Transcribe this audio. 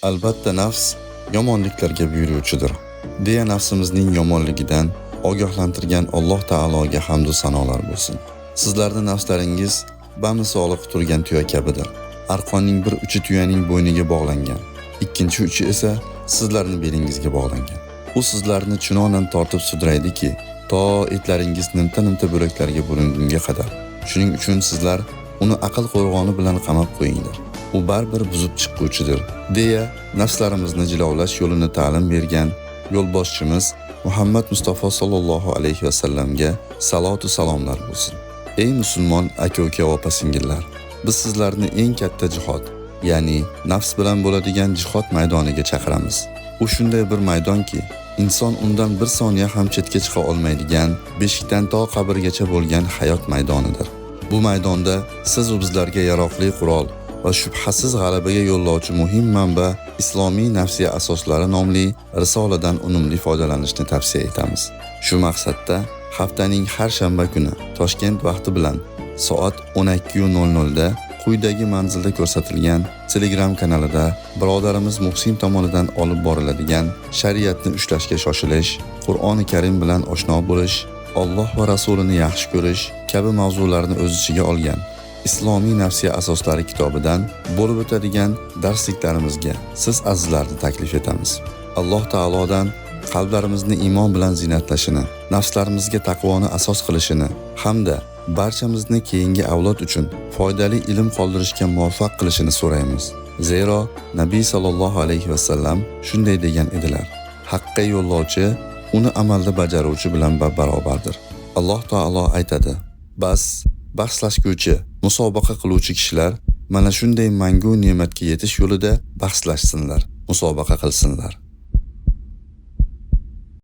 Albatta nafs yomonliklarga buyuruvchidir. Deya nafsimizning yomonligidan ogohlantirgan Alloh taologa hamd va sanolar bo'lsin. Sizlarning nafslaringiz bamisoli turgan tuya kabidir. Arqonning bir uchi tuyaning bo'yniga bog'langan, ikkinchi uchi esa sizlarning belingizga bog'langan. U sizlarni chinonan tortib sudraydiki, to etlaringiz nimta bo'laklarga bo'lingunga qadar. Shuning uchun sizlar uni aql qo'rg'oni bilan qamab qo'yinglar. U baribir buzib chiquvchidir, deya nafslarimizni jilovlash yo'lini ta'lim bergan yo'lboshchimiz Muhammad Mustafa sallallohu alayhi va sallamga salatu salomlar bo'lsin. Ey musulmon aka-uka va opa-singillar, biz sizlarni eng katta jihod, ya'ni nafs bilan bo'ladigan jihod maydoniga chaqiramiz. U shunday bir maydonki, inson undan bir soniya ham chetga chiqa olmaydigan, beshikdan to qabrgacha bo'lgan hayot maydonidir. Bu maydonda siz va bizlarga yaroqli qurol va shubhasiz g'alabaga yo'llovchi muhim manba Islomiy nafsiya asoslari nomli risoladan unumli foydalanishni tavsiya etamiz. Shu maqsadda haftaning har shanba kuni Toshkent vaqti bilan soat 12:00 da quyidagi manzilda ko'rsatilgan Telegram kanalida birodarimiz Muhsin tomonidan olib boriladigan shariatni ushlashga shoshilish, Qur'oni Karim bilan oshno bo'lish, Alloh va Rasulini yaxshi ko'rish kabi mavzularni o'z ichiga olgan Islomiy nafsiya asoslari kitobidan bo'lib o'tadigan darsliklarimizga siz azizlarni taklif etamiz. Alloh taolodan qalblarimizni iymon bilan zinatlashini, nafslarimizga taqvoni asos qilishini hamda barchamizni keyingi avlod uchun foydali ilm qoldirishga muvaffaq qilishini so'raymiz. Zero Nabiy sallallohu alayhi va sallam shunday degan edilar: Haqqa yo'llovchi uni amalda bajaruvchi bilan barobardir. Alloh taolo aytadi: bahslashguvchi, musobaqa qiluvchi kishilar mana shunday mangu ne'matga yetish yo'lida bahslashsinlar, musobaqa qilsinlar.